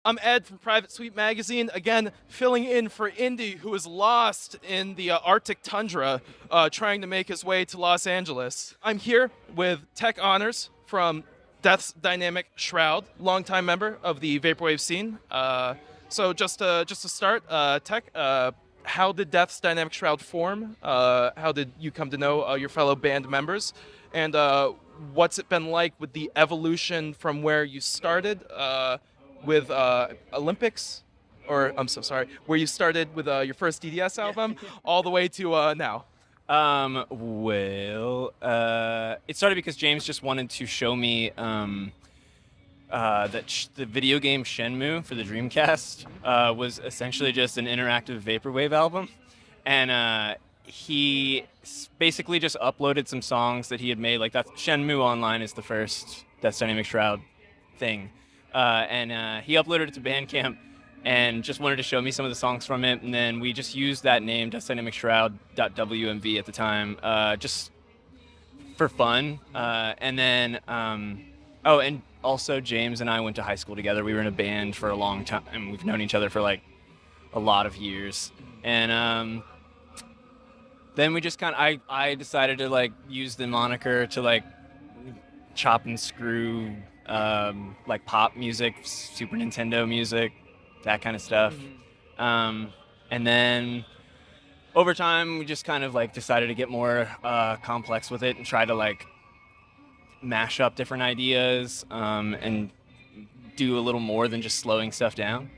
I'm Ed from Private Suite Magazine, again, filling in for Indy, who is lost in the Arctic tundra, trying to make his way to Los Angeles. I'm here with Tech Honors from Death's Dynamic Shroud, longtime member of the Vaporwave scene. So just to start, Tech, how did Death's Dynamic Shroud form? How did you come to know your fellow band members? And what's it been like with the evolution from where you started with Olympics? Or, I'm so sorry, where you started with your first DDS album, all the way to now? It started because James just wanted to show me the video game Shenmue for the Dreamcast was essentially just an interactive vaporwave album, and he basically just uploaded some songs that he had made. Like that Shenmue Online is the first Death's Dynamic Shroud thing, and he uploaded it to Bandcamp and just wanted to show me some of the songs from it. And then we just used that name, Death's Dynamic Shroud.wmv at the time, just for fun. And then, and also James and I went to high school together. We were in a band for a long time, and we've known each other for like a lot of years. And then we just I decided to like use the moniker to like chop and screw like pop music, Super Nintendo music, that kind of stuff. And then over time, we just kind of like decided to get more complex with it and try to like mash up different ideas and do a little more than just slowing stuff down.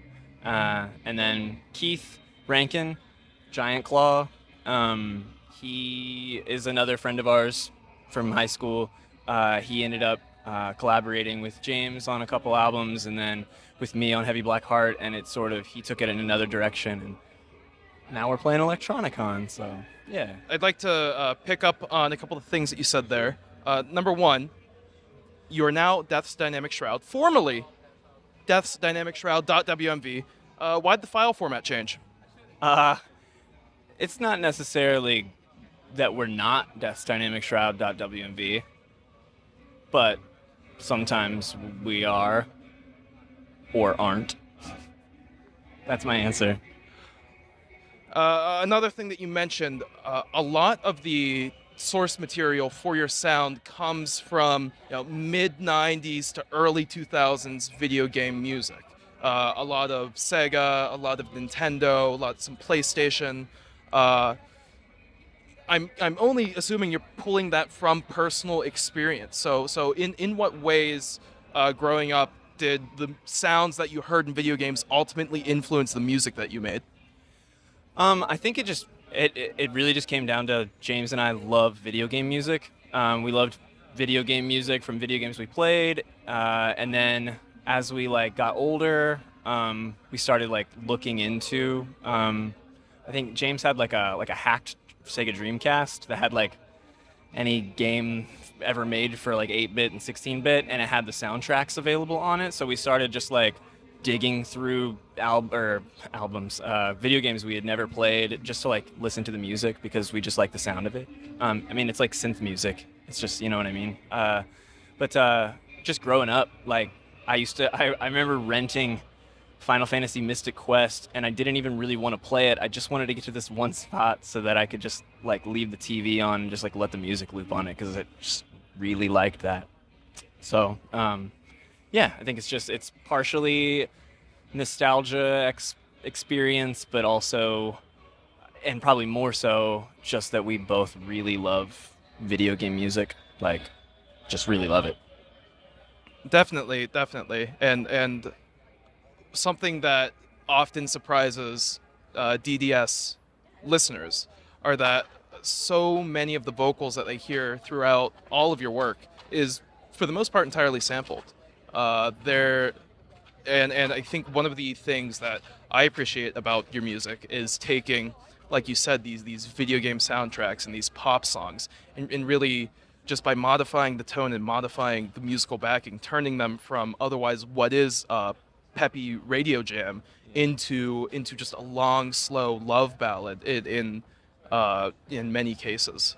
And then Keith Rankin, Giant Claw, he is another friend of ours from high school. He ended up collaborating with James on a couple albums, and then with me on Heavy Black Heart, and he took it in another direction, and now we're playing Electronicon, so yeah. I'd like to pick up on a couple of things that you said there. Number one, you are now Death's Dynamic Shroud, formerly Death's Dynamic Shroud.wmv. Why'd the file format change? It's not necessarily that we're not Death's Dynamic Shroud.wmv, but sometimes we are or aren't. That's my answer. Another thing that you mentioned, a lot of the source material for your sound comes from mid 90s to early 2000s video game music. A lot of Sega, a lot of Nintendo, some PlayStation. I'm only assuming you're pulling that from personal experience. So in what ways, growing up, did the sounds that you heard in video games ultimately influence the music that you made? I think it really just came down to James and I love video game music. We loved video game music from video games we played, and then as we like got older, we started like looking into. I think James had like a hacked Sega Dreamcast that had like any game ever made for like 8-bit and 16-bit, and it had the soundtracks available on it. So we started just like digging through albums, video games we had never played, just to like listen to the music because we just like the sound of it. I mean, it's like synth music. It's just, you know what I mean? But just growing up, like I remember renting Final Fantasy Mystic Quest, and I didn't even really want to play it. I just wanted to get to this one spot so that I could just like leave the TV on and just like let the music loop on it because I just really liked that. So yeah, I think it's partially nostalgia experience, but also, and probably more so, just that we both really love video game music. Like, just really love it. Definitely. And something that often surprises DDS listeners are that so many of the vocals that they hear throughout all of your work is, for the most part, entirely sampled. And I think one of the things that I appreciate about your music is taking, like you said, these video game soundtracks and these pop songs, and really just by modifying the tone and modifying the musical backing, turning them from otherwise what is peppy radio jam into just a long, slow love ballad in many cases.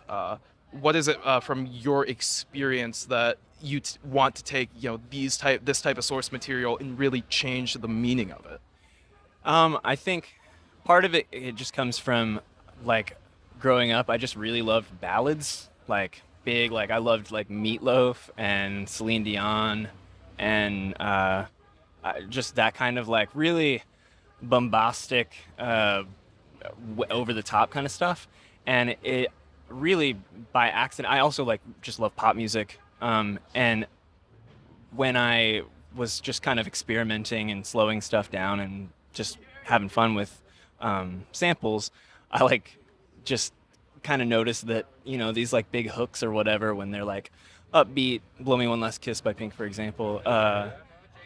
What is it from your experience that you want to take this type of source material and really change the meaning of it? I think part of it just comes from like growing up. I just really loved ballads, like big. Like I loved like Meatloaf and Celine Dion, and just that kind of like really bombastic, over the top kind of stuff. And it really by accident. I also like just love pop music. And when I was just kind of experimenting and slowing stuff down and just having fun with samples, I like just kind of noticed that these like big hooks or whatever when they're like upbeat, "Blow Me One Last Kiss" by Pink, for example.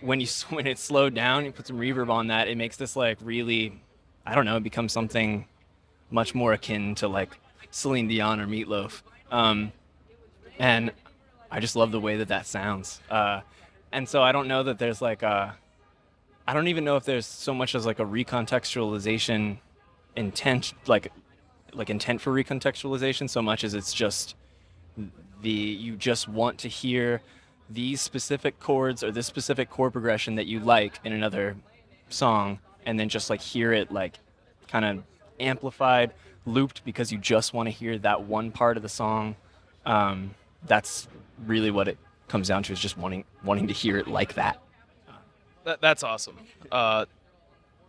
When you when it's slowed down, you put some reverb on that, it makes this like really, I don't know, it becomes something much more akin to like Celine Dion or Meatloaf. And I just love the way that that sounds. And so I don't know that there's like I don't even know if there's so much as like a recontextualization intent, like intent for recontextualization, so much as it's just you just want to hear these specific chords or this specific chord progression that you like in another song, and then just like hear it like kind of amplified, looped, because you just want to hear that one part of the song. That's really what it comes down to, is just wanting to hear it like that. That's awesome.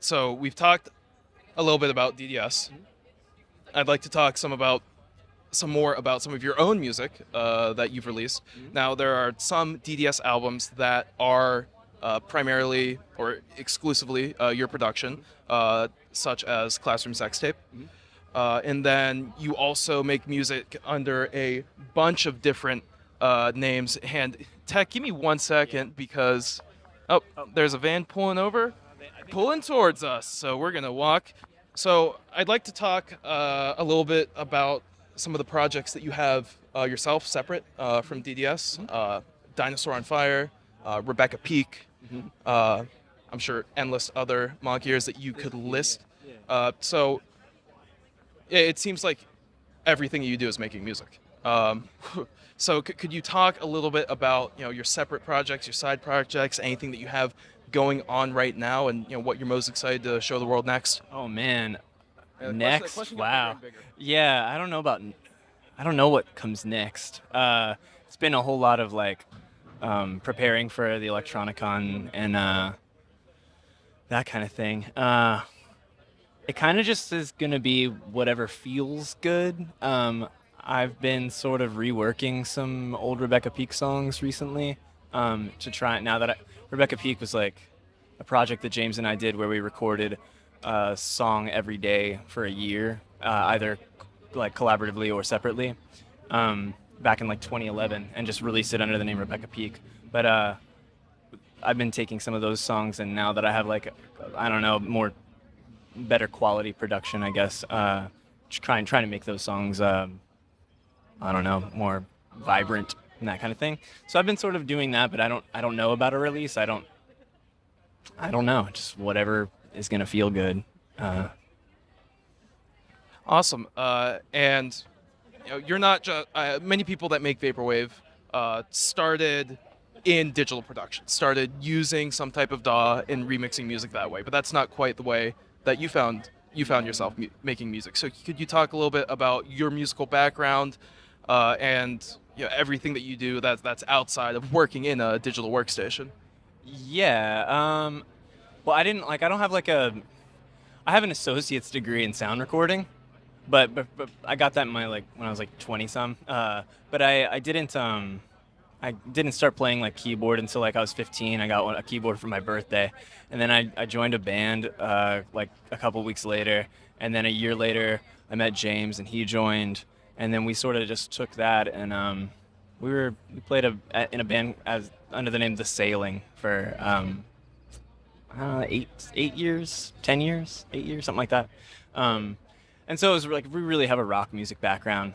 So we've talked a little bit about DDS. I'd like to talk some more about some of your own music that you've released. Now, there are some DDS albums that are primarily or exclusively your production, such as Classroom Sex Tape. And then you also make music under a bunch of different names. And Tech, give me 1 second, because there's a van pulling towards us, so we're gonna walk. So I'd like to talk a little bit about some of the projects that you have yourself separate from DDS. Dinosaur on Fire, Rebecca Peak, I'm sure endless other monkeers that you could list. So it seems like everything you do is making music. So could you talk a little bit about your separate projects, your side projects, anything that you have going on right now, and what you're most excited to show the world next? Oh man, Yeah, the next! question got Wow. bigger and bigger. Yeah, I don't know what comes next. It's been a whole lot of like preparing for the Electronicon and that kind of thing. It kind of just is gonna be whatever feels good. I've been sort of reworking some old Rebecca Peak songs recently, to try. Now that Rebecca Peak was like a project that James and I did where we recorded a song every day for a year, either like collaboratively or separately, back in like 2011, and just released it under the name Rebecca Peak. But I've been taking some of those songs, and now that I have like, I don't know, better quality production, I guess, just trying to make those songs, I don't know, more vibrant and that kind of thing. So I've been sort of doing that, but I don't know about a release. I don't know. Just whatever is gonna feel good. Awesome. And you're not just many people that make vaporwave started in digital production, started using some type of DAW and remixing music that way. But that's not quite the way that you found yourself making music. So could you talk a little bit about your musical background and everything that you do that's outside of working in a digital workstation? Yeah. Well, I don't have I have an associate's degree in sound recording, but I got that in my when I was like 20 some. But I didn't start playing like keyboard until like I was 15. I got a keyboard for my birthday, and then I joined a band like a couple weeks later, and then a year later I met James and he joined, and then we sort of just took that and we played in a band under the name The Sailing for I don't know, 8 years, 10 years, 8 years, something like that. And so it was like we really have a rock music background.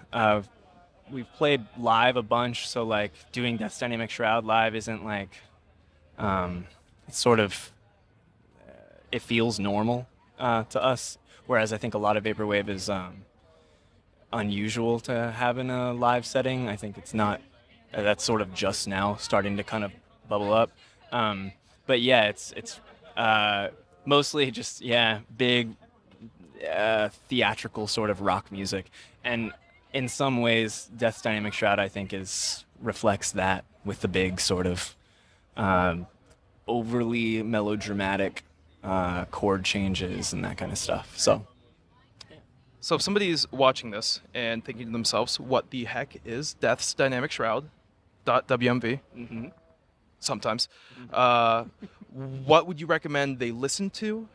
We've played live a bunch, so like doing Death's Dynamic Shroud live isn't like it's sort of it feels normal to us, whereas I think a lot of vaporwave is unusual to have in a live setting. I think it's not that's sort of just now starting to kind of bubble up. But yeah, it's mostly just big theatrical sort of rock music, and in some ways, Death's Dynamic Shroud I think reflects that with the big sort of overly melodramatic chord changes and that kind of stuff. So if somebody's watching this and thinking to themselves, what the heck is Death's Dynamic Shroud? .wmv. Mm-hmm. Sometimes. What would you recommend they listen to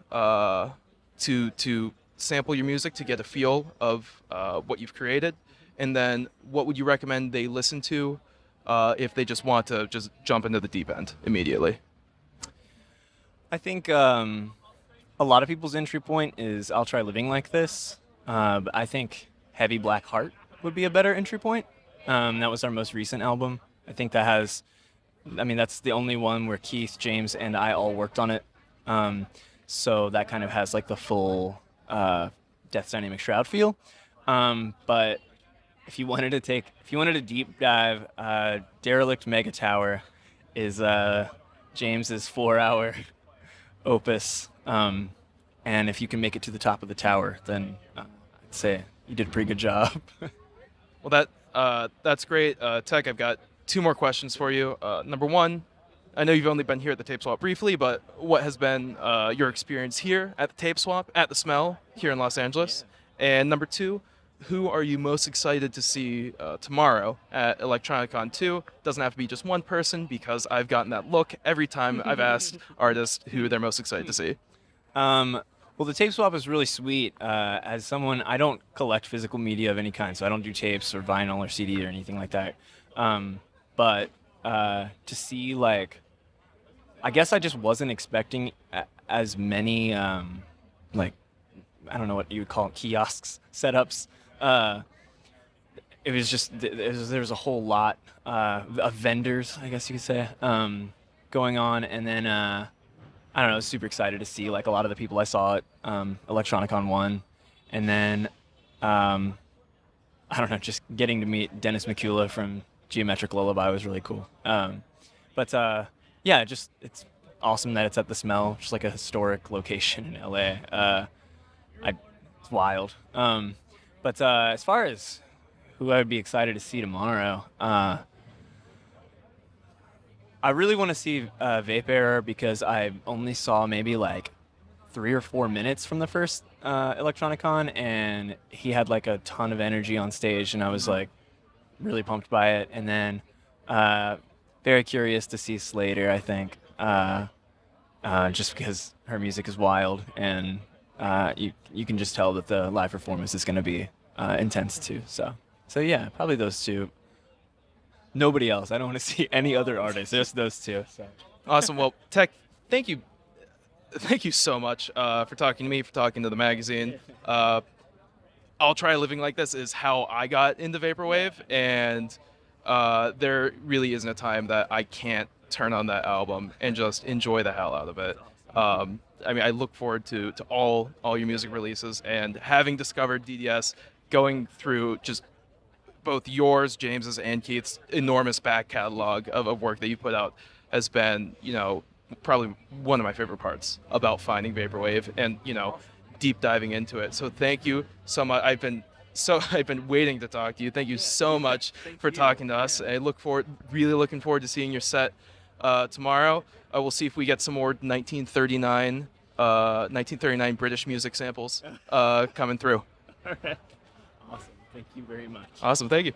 sample your music, to get a feel of what you've created? And then what would you recommend they listen to if they just want to just jump into the deep end immediately? I think a lot of people's entry point is I'll Try Living Like This. But I think Heavy Black Heart would be a better entry point. That was our most recent album. I think that's the only one where Keith, James, and I all worked on it. So that kind of has like the full Death's Dynamic Shroud feel. But if you wanted to deep dive, Derelict Mega Tower is James's 4-hour opus. And if you can make it to the top of the tower, then I'd say you did a pretty good job. Well, that's great. Tech, I've got 2 more questions for you. Number 1, I know you've only been here at the Tape Swap briefly, but what has been your experience here at the Tape Swap, at the Smell, here in Los Angeles? And number 2, who are you most excited to see tomorrow at Electronicon 2? Doesn't have to be just one person, because I've gotten that look every time I've asked artists who they're most excited to see. Well, the Tape Swap is really sweet. As someone, I don't collect physical media of any kind, so I don't do tapes or vinyl or CD or anything like that. But to see, like, I guess I just wasn't expecting as many, like, I don't know what you would call it, kiosks, setups. It was just, there was a whole lot of vendors, I guess you could say, going on. And then, I don't know, I was super excited to see like a lot of the people I saw at Electronicon 1. And then, I don't know, just getting to meet Dennis McCullough from Geometric Lullaby was really cool. Yeah, just it's awesome that it's at the Smell, just like a historic location in LA. It's wild. But as far as who I would be excited to see tomorrow, I really want to see Vape Error, because I only saw maybe like 3 or 4 minutes from the first Electronicon, and he had like a ton of energy on stage, and I was like really pumped by it. And then very curious to see Slater, I think, just because her music is wild, and you can just tell that the live performance is going to be intense too. So yeah, probably those 2. Nobody else. I don't want to see any other artists. Just those 2. So. Awesome. Well, Tech, thank you so much for talking to me, for talking to the magazine. I'll Try Living Like This is how I got into Vaporwave, and there really isn't a time that I can't turn on that album and just enjoy the hell out of it. I mean, I look forward to all your music releases, and having discovered DDS, going through just both yours, James's, and Keith's enormous back catalog of work that you put out has been, probably one of my favorite parts about finding Vaporwave and, deep diving into it. So thank you so much. I've been waiting to talk to you. Thank you so much for talking to us. I really looking forward to seeing your set tomorrow. We'll see if we get some more 1939 British music samples coming through. All right. Awesome. Thank you very much. Awesome. Thank you.